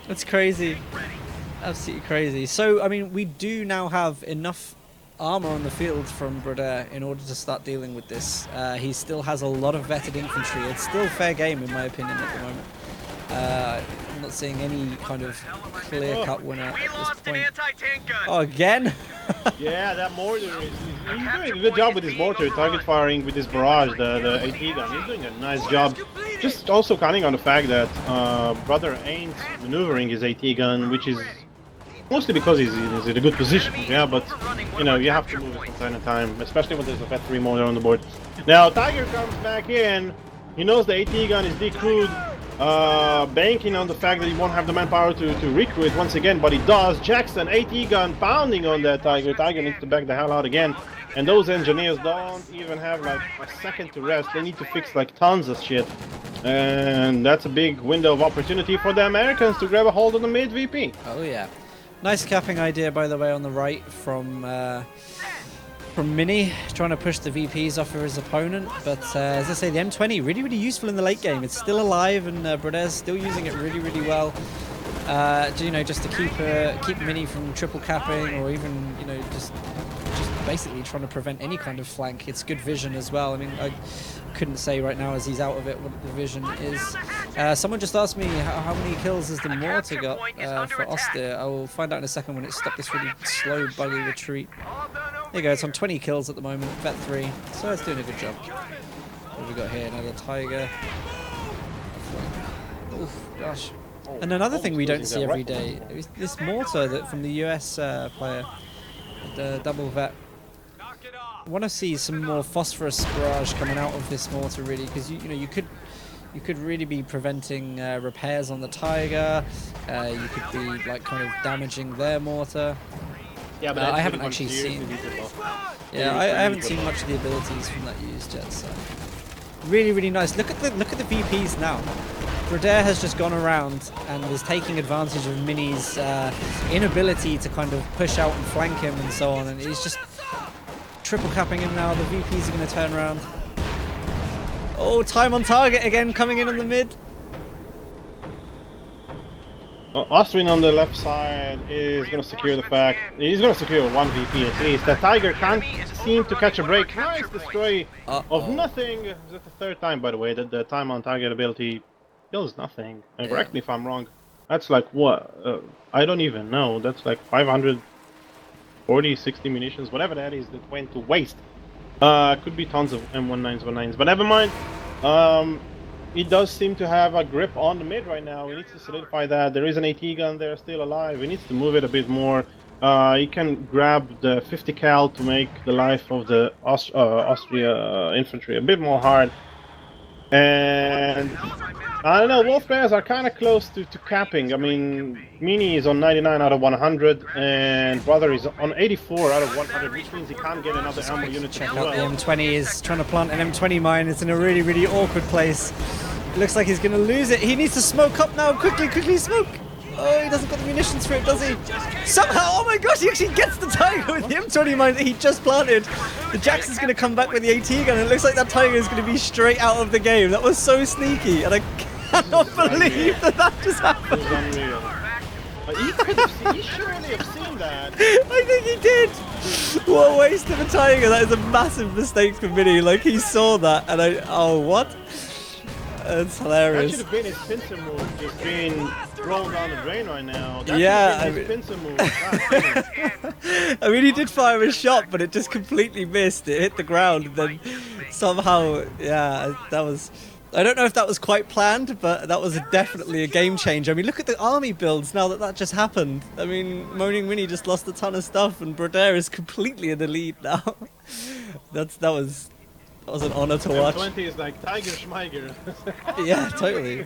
That's crazy. Absolutely crazy. So, I mean, we do now have enough armor on the field from Bradare in order to start dealing with this. He still has a lot of vetted infantry. It's still fair game, in my opinion, at the moment. I'm not seeing any kind of clear-cut winner at this point. Oh, again? Yeah, that mortar he's doing a good job with his mortar, target firing with his barrage, the AT gun. He's doing a nice job. Just also counting on the fact that Brother ain't maneuvering his AT gun, which is mostly because he's in a good position, yeah, but, you know, you have to move it from time to time, especially when there's a Vet 3 mortar on the board. Now, Tiger comes back in. He knows the AT gun is decrewed, banking on the fact that he won't have the manpower to recrew it once again, but he does. Jackson, AT gun pounding on that Tiger. Tiger needs to back the hell out again. And those engineers don't even have like a second to rest. They need to fix like tons of shit. And that's a big window of opportunity for the Americans to grab a hold of the mid VP. Oh yeah. Nice capping idea, by the way, on the right from Minnie, trying to push the VPs off of his opponent. But as I say, the M20 really useful in the late game. It's still alive, and Bradare's still using it really well. You know, just to keep Minnie from triple capping, or even, you know, just basically trying to prevent any kind of flank. It's good vision as well. I mean, I couldn't say right now as he's out of it what the vision is. Someone just asked me how many kills has the mortar got for Oster. I will find out in a second when it stopped this really slow, buggy retreat. There you go, it's on 20 kills at the moment, Vet 3, so it's doing a good job. What have we got here? Another Tiger. Oof, gosh. And another thing we don't see every day is this mortar that from the US player. the double vet. I want to see some more phosphorus barrage coming out of this mortar, really, because you know you could really be preventing repairs on the Tiger. You could be like kind of damaging their mortar. Yeah, but I haven't actually seen. Yeah, I haven't seen much of the abilities from that used yet. So really, really nice. Look at the VPs now. Bradare has just gone around and is taking advantage of Minnie's inability to kind of push out and flank him and so on, and he's just triple capping him now. The VPs are going to turn around. Oh, time on target again, coming in on the mid. Austrian on the left side is going to secure the fact. He's going to secure one VP at least. The Tiger can't seem to catch a break. Nice destroy of nothing. That's the third time, by the way, that the time on target ability kills nothing. And correct me if I'm wrong. That's like what? I don't even know. That's like 540, 60 munitions, whatever that is, that went to waste. Could be tons of M19s, but never mind. He does seem to have a grip on the mid right now. He needs to solidify that. There is an AT gun there still alive. He needs to move it a bit more. He can grab the 50 cal to make the life of the Austria infantry a bit more hard. And I don't know, Wolf Bears are kind of close to capping. I mean, Minnie is on 99 out of 100, and Bradare is on 84 out of 100, which means he can't get another ammo unit. Check out the M20 is trying to plant an M20 mine. It's in a really, really awkward place. It looks like he's going to lose it. He needs to smoke up now. Quickly smoke. Oh, he doesn't got the munitions for it, does he? Somehow, oh my gosh, he actually gets the Tiger with the M20 mine that he just planted. The Jackson's going to come back with the AT gun, and it looks like that Tiger is going to be straight out of the game. That was so sneaky, and I cannot believe that just happened. He surely have seen that. I think he did. What a waste of a Tiger. That is a massive mistake for Minnie. Like, he saw that, and oh, what? That's hilarious. That should have been his pincer move, just being rolled down the drain right now. That his pincer move. I mean, he did fire a shot, but it just completely missed. It hit the ground, and then somehow, yeah, that was... I don't know if that was quite planned, but that was definitely a game changer. I mean, look at the army builds now that just happened. I mean, Moaning Minnie just lost a ton of stuff, and Bradare is completely in the lead now. That was an honor to watch. 20 is like Tiger Schmeiger. Yeah, totally.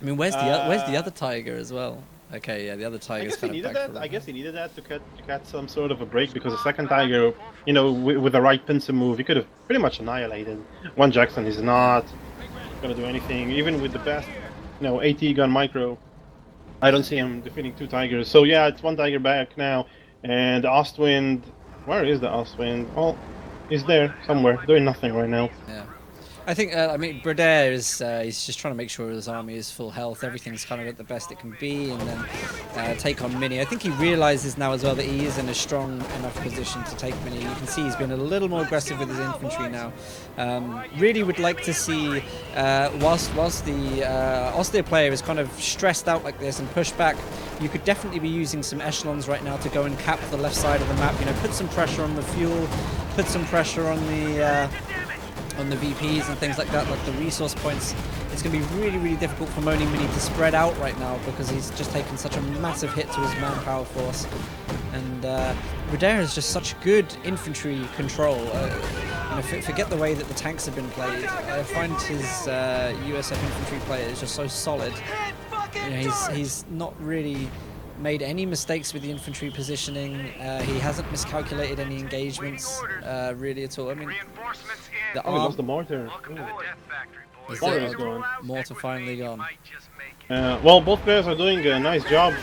I mean, where's the other Tiger as well? Okay, yeah, the other Tiger's kind of back. I guess he needed that to catch some sort of a break, because the second Tiger, you know, with the right pincer move, he could have pretty much annihilated. One Jackson is not gonna do anything, even with the best, you know, AT gun micro. I don't see him defeating two Tigers. So yeah, it's one Tiger back now, and the Ostwind. Where is the Ostwind? Oh, he's there somewhere, doing nothing right now. Yeah. I think, I mean, Bradare is he's just trying to make sure his army is full health, everything's kind of at the best it can be, and then take on Minnie. I think he realizes now as well that he is in a strong enough position to take Minnie. You can see he's been a little more aggressive with his infantry now. Really would like to see, whilst the Austria player is kind of stressed out like this and pushed back, you could definitely be using some echelons right now to go and cap the left side of the map. You know, put some pressure on the fuel, put some pressure on the VPs and things like that, like the resource points. It's going to be really, really difficult for Moaning Minnie to spread out right now because he's just taken such a massive hit to his manpower force. And Bradare is just such good infantry control. You know, forget the way that the tanks have been played. I find his USF infantry player is just so solid. You know, he's not really made any mistakes with the infantry positioning. He hasn't miscalculated any engagements really at all. I mean, we lost the mortar. Is the mortar finally gone? Well, both players are doing a nice job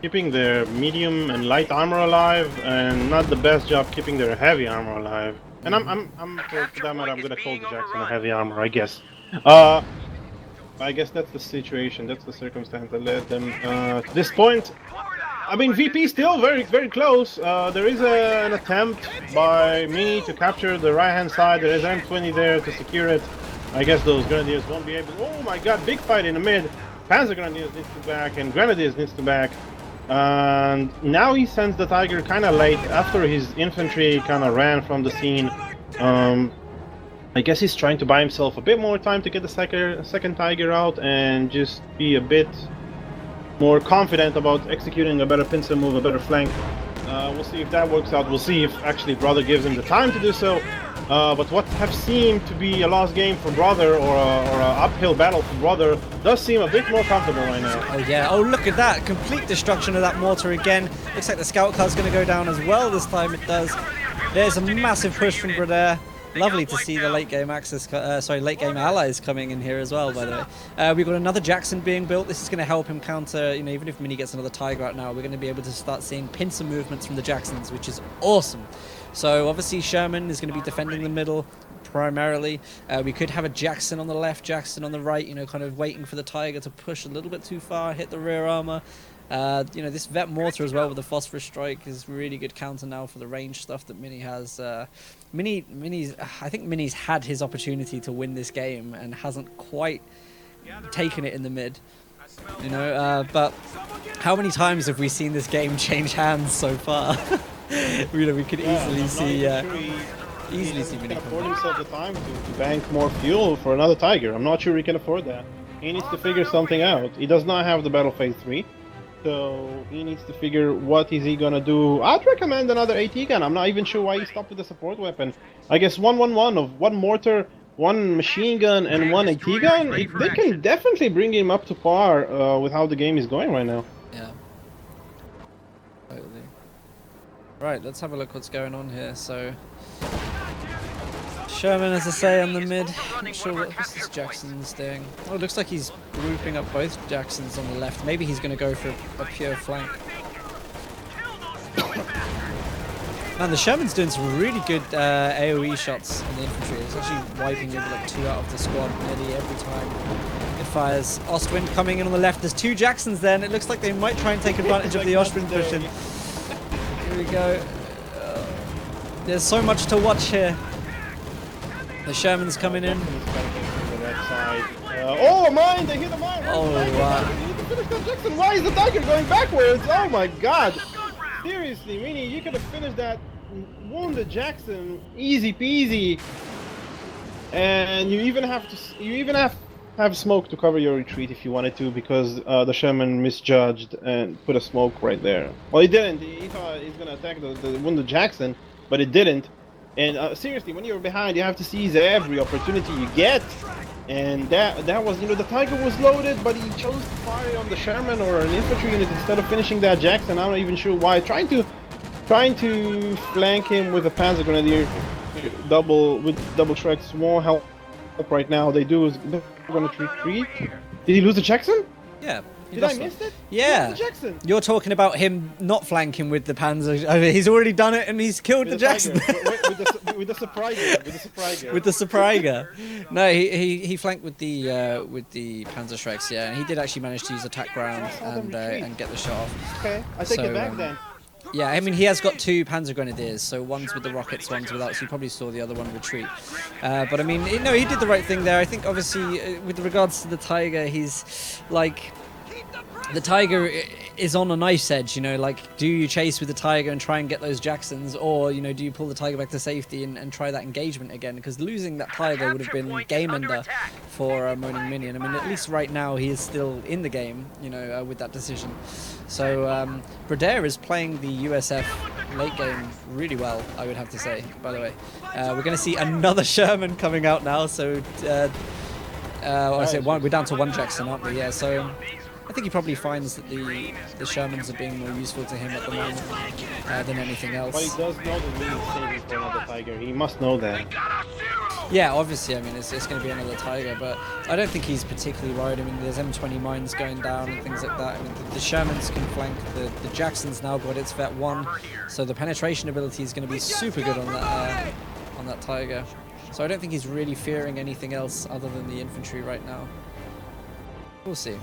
keeping their medium and light armor alive, and not the best job keeping their heavy armor alive. And for that matter, I'm gonna call the Jackson a heavy armor, I guess. I guess that's the situation, that's the circumstance that led them to this point. I mean, VP still very, very close. There is an attempt by me to capture the right-hand side. There is M20 there to secure it. I guess those Grenadiers won't be able. Oh my god, big fight in the mid. Panzer Grenadiers needs to back, and Grenadiers needs to back. And now he sends the Tiger kind of late, after his infantry kind of ran from the scene. I guess he's trying to buy himself a bit more time to get the second Tiger out and just be a bit more confident about executing a better pincer move, a better flank. We'll see if that works out. We'll see if actually Brother gives him the time to do so. But what have seemed to be a lost game for Brother, or an uphill battle for Brother, does seem a bit more comfortable right now. Oh yeah, oh look at that, complete destruction of that mortar again. Looks like the scout car's going to go down as well this time, it does. There's a massive push from Bradare. Lovely to see the late game late game allies coming in here as well, by the way. We've got another Jackson being built. This is going to help him counter, you know, even if Minnie gets another Tiger out now, we're going to be able to start seeing pincer movements from the Jacksons, which is awesome. So obviously Sherman is going to be defending the middle primarily. We could have a Jackson on the left, Jackson on the right, you know, kind of waiting for the Tiger to push a little bit too far, hit the rear armor. You know, this vet mortar as well with the phosphorus strike is really good counter now for the range stuff that Minnie has. I think Minnie's had his opportunity to win this game and hasn't quite taken it in the mid. You know, but how many times have we seen this game change hands so far? You know, we could easily see Minnie afford himself the time to bank more fuel for another Tiger. I'm not sure he can afford that. He needs to figure something out. He does not have the battle phase 3. So he needs to figure what is he gonna do. I'd recommend another AT gun. I'm not even sure why he stopped with the support weapon. I guess 1-1-1 of one mortar, one machine gun, and one AT gun. They can definitely bring him up to par with how the game is going right now. Yeah. Totally. Right, let's have a look what's going on here. So Sherman, as I say, on the mid. Not sure what this Jackson's doing. Oh, it looks like he's grouping up both Jacksons on the left. Maybe he's going to go for a pure flank. Man, the Sherman's doing some really good AoE shots on the infantry. It's actually wiping maybe like 2 out of the squad nearly every time it fires. Ostwind coming in on the left. There's 2 Jacksons there, and it looks like they might try and take advantage of the Ostwind pushing. Here we go. There's so much to watch here. The Sherman's coming in. Oh, mine! They hit a mine! Oh, wow. You need to finish that Jackson. Why is the Tiger going backwards? Oh my god! Seriously, Minnie, you could have finished that wounded Jackson easy peasy. And you even have smoke to cover your retreat if you wanted to, because the Sherman misjudged and put a smoke right there. Well, he didn't. He thought he's gonna attack the wounded Jackson, but it didn't. And seriously, when you're behind, you have to seize every opportunity you get. And that was, you know, the Tiger was loaded, but he chose to fire on the Sherman or an infantry unit instead of finishing that Jackson. I'm not even sure why. Trying to flank him with a Panzer Grenadier double tracks won't help right now. They're gonna retreat. Did he lose the Jackson? Yeah. Did I miss it? Yeah. Jackson. You're talking about him not flanking with the Panzer. I mean, he's already done it and he's killed the Jackson. with the Surpriser. With the Surpriser. No, he flanked with the Panzer Strikes, yeah, and he did actually manage to use attack ground and get the shot off. Okay, I take it back then. Yeah, I mean, he has got 2 Panzer Grenadiers, so one's with the rockets, one's without, so you probably saw the other one retreat. But I mean, no, he did the right thing there. I think, obviously, with regards to the Tiger, he's like... The Tiger is on a knife's edge, you know, like, do you chase with the Tiger and try and get those Jacksons, or, you know, do you pull the Tiger back to safety and try that engagement again? Because losing that Tiger would have been game ender for Moaning Minnie, and I mean, at least right now he is still in the game, you know, with that decision. So Bradare is playing the USF late game really well, I would have to say, by the way. We're going to see another Sherman coming out now, so we're down to 1 Jackson, aren't we? Yeah, so I think he probably finds that the Shermans are being more useful to him at the moment than anything else. But he does know that Minnie's saving for another Tiger. He must know that. Yeah, obviously, I mean, it's going to be another Tiger, but I don't think he's particularly worried. I mean, there's M20 mines going down and things like that. I mean, the Shermans can flank. The Jackson's now got its Vet 1, so the penetration ability is going to be super good on that Tiger. So I don't think he's really fearing anything else other than the infantry right now. We'll see.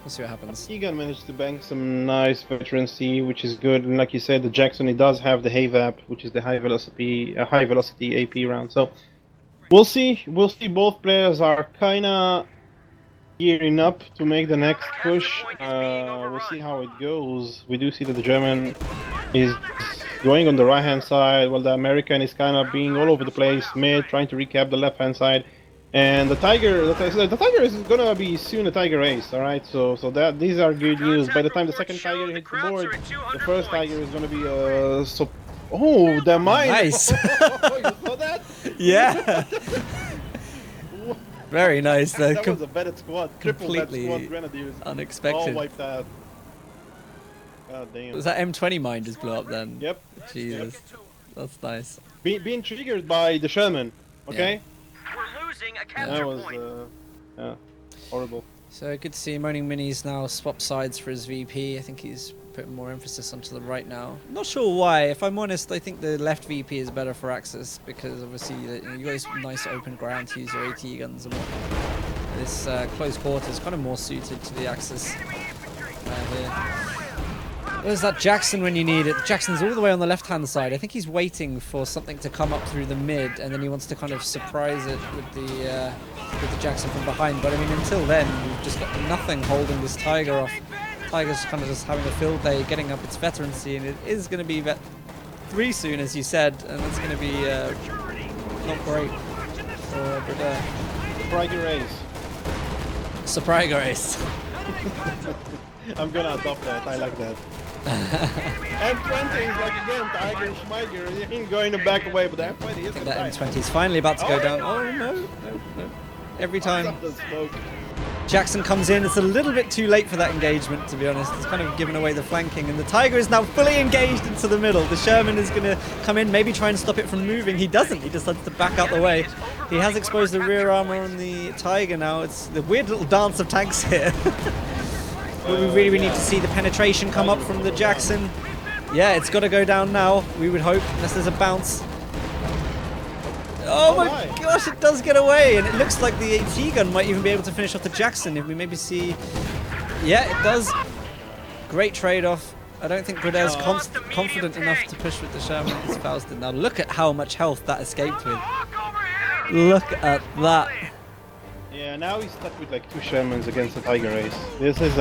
We'll see what happens. Egan managed to bank some nice veterancy, which is good. And like you said, the Jackson, he does have the HAVAP, which is the high velocity AP round. So we'll see. We'll see. Both players are kinda gearing up to make the next push. We'll see how it goes. We do see that the German is going on the right hand side, while the American is kind of being all over the place, mid, trying to recap the left hand side. And the tiger is gonna be soon a tiger race, all right. So that these are good news. By the time the second tiger hits the board, the first tiger is gonna be so. Oh, the mine! Nice. You saw that? Yeah. Very nice. That was a vetted squad, triple vet completely squad grenadiers, unexpected. all wiped out. God damn. Was that M20 mine just blew up then? Yep. Jesus, that's nice. Being triggered by the Sherman. Okay. We're losing a capture That was point. yeah, horrible. So good to see Moaning Minnie's now swap sides for his VP. I think he's putting more emphasis onto the right now. Not sure why. If I'm honest, I think the left VP is better for Axis because obviously you got this nice open ground to use your AT guns and whatnot. This close quarter is kind of more suited to the Axis here. Where's that Jackson when you need it? Jackson's all the way on the left-hand side. I think he's waiting for something to come up through the mid, and then he wants to kind of surprise it with the Jackson from behind. But I mean, until then, we've just got nothing holding this Tiger off. Tiger's kind of just having a field day, getting up its veterancy, and it is going to be vet 3 soon, as you said, and it's going to be not great for Bradare. Tiger race. Surprise race. I'm gonna adopt that. I like that. M20 is like again Tiger Schmeiger. He ain't going to back away, but the M20 is. I think that M20 is finally about to go down. Oh no. Every time Jackson comes in, it's a little bit too late for that engagement, to be honest. It's kind of given away the flanking, and the Tiger is now fully engaged into the middle. The Sherman is going to come in, maybe try and stop it from moving. He doesn't. He decides to back out the way. He has exposed the rear armor on the Tiger now. It's the weird little dance of tanks here. We really need to see the penetration come up from the Jackson. Yeah, it's got to go down now, we would hope, unless there's a bounce. Oh my gosh, it does get away, and it looks like the AT gun might even be able to finish off the Jackson if we maybe see... Yeah, it does. Great trade-off. I don't think Bradare's confident enough to push with the Sherman. It's Faustin. Now look at how much health that escaped with. Look at that. Yeah, now he's stuck with like 2 Shermans against the Tiger race. This is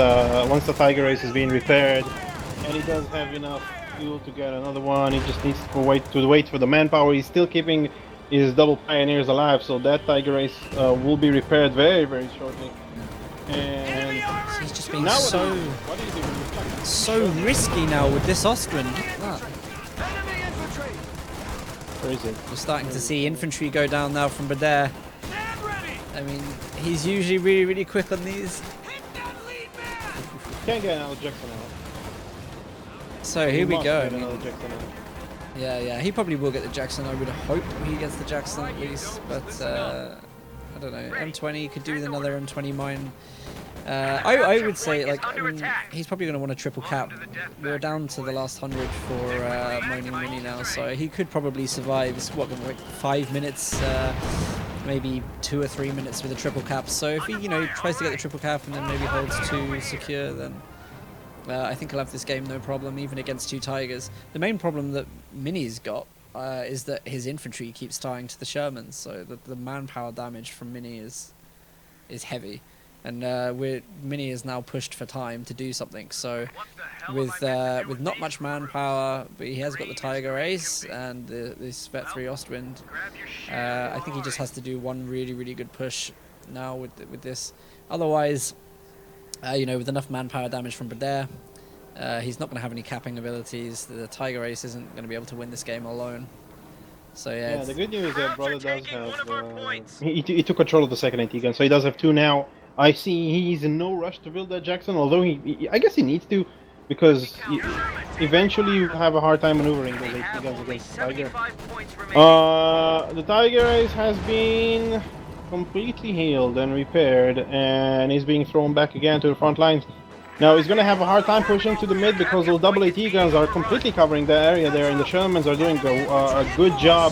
once the Tiger race is being repaired, and he does have enough fuel to get another one. He just needs to wait for the manpower. He's still keeping his double pioneers alive, so that Tiger race will be repaired very, very shortly. And so he's just being so risky now with this Austrian. Look at that. Where is it? We're starting to see infantry go down now from Bradare. I mean, he's usually really, really quick on these. Can't get another Jackson out. So here we go. Yeah, he probably will get the Jackson. I would hope he gets the Jackson at least, but I don't know. M20 could do with another M20 mine. I would say like he's probably going to want a triple cap. We're down to the last 100 for Moaning Minnie now, so he could probably survive. It's what, like 5 minutes, maybe 2 or 3 minutes with a triple cap. So if he, tries to get the triple cap and then maybe holds 2 secure, then I think he'll have this game no problem, even against 2 Tigers. The main problem that Minnie's got is that his infantry keeps tying to the Shermans, so the manpower damage from Minnie is heavy. And Minnie is now pushed for time to do something. So with not much manpower, but he has got the Tiger Ace and this Vet 3 Ostwind. I think he just has to do one really, really good push now with this. Otherwise, with enough manpower damage from Bradare, he's not going to have any capping abilities. The Tiger Ace isn't going to be able to win this game alone. So yeah. The good news is that Brother does have. He took control of the second AT gun, so he does have 2 now. I see he's in no rush to build that Jackson, although I guess he needs to, because eventually you have a hard time maneuvering those AT guns against the Tiger. The Tiger Ace has been completely healed and repaired, and he's being thrown back again to the front lines. Now he's going to have a hard time pushing to the mid because those double AT guns are completely covering the area there, and the Shermans are doing a good job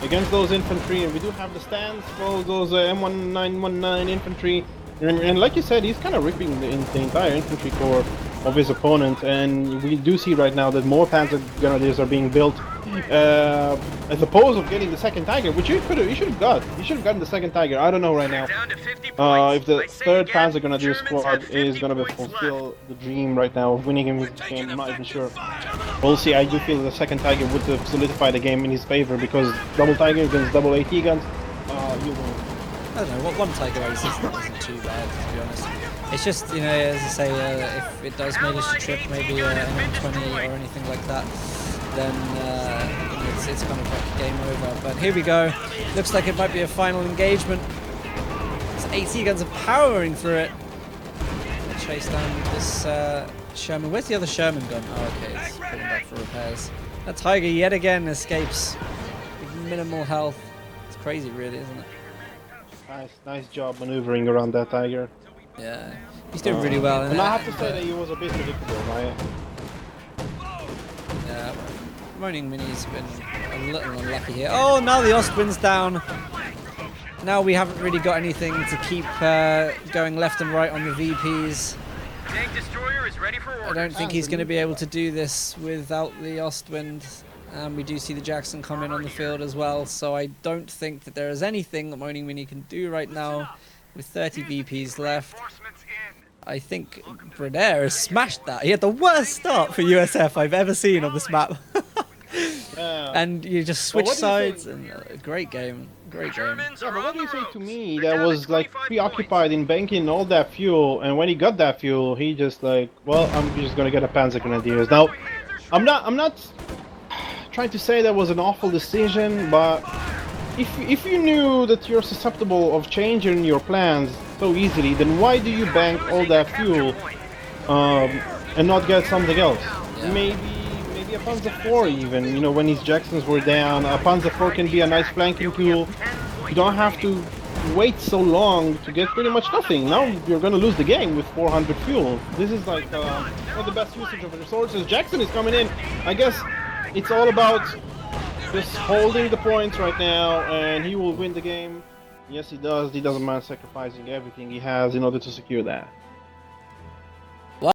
against those infantry, and we do have the stands for those M1919 infantry. And like you said, he's kind of ripping the entire infantry corps of his opponent, and we do see right now that more Panzer Grenadiers are being built, as opposed of getting the second Tiger, which you should have got. You should have gotten the second Tiger. I don't know right now if the third Panzer Grenadier squad is going to fulfill the dream right now of winning him this game. I'm not even sure. We'll see. I do feel the second Tiger would have solidified the game in his favor, because double Tiger against double AT guns, you win. I don't know, what one Tiger Ace isn't too bad, to be honest. It's just, you know, as I say, if it does manage to trip maybe an M20 or anything like that, then it's kind of like game over. But here we go. Looks like it might be a final engagement. It's AT guns are powering through it. They chase down this Sherman. Where's the other Sherman gun? Oh, okay, it's pulling back for repairs. That Tiger yet again escapes with minimal health. It's crazy, really, isn't it? Nice job maneuvering around that Tiger. Yeah, he's doing really well. And I have to say that he was a bit predictable, right? Yeah, Moaning Minnie's been a little unlucky here. Oh, now the Ostwind's down. Now we haven't really got anything to keep going left and right on the VPs. Tank destroyer is ready for order. I don't think he's going to be able to do this without the Ostwind. And we do see the Jackson come in on the field as well. So I don't think that there is anything that Moaning Minnie can do right now with 30 VPs left. I think Bradare has smashed that. He had the worst start for USF I've ever seen on this map. And you just switch sides, and great game. Great game. Yeah, but what do you say to me that was like preoccupied in banking all that fuel, and when he got that fuel, he just like, well, I'm just gonna get a Panzer Grenadiers. Now, I'm not trying to say that was an awful decision, but if you knew that you're susceptible of changing your plans so easily, then why do you bank all that fuel and not get something else? Yeah. Maybe a Panzer IV even, you know, when his Jacksons were down. A Panzer IV can be a nice flanking tool. You don't have to wait so long to get pretty much nothing. Now you're gonna lose the game with 400 fuel. This is like not the best usage of resources. Jackson is coming in. I guess it's all about just holding the points right now, and he will win the game. Yes, he does. He doesn't mind sacrificing everything he has in order to secure that.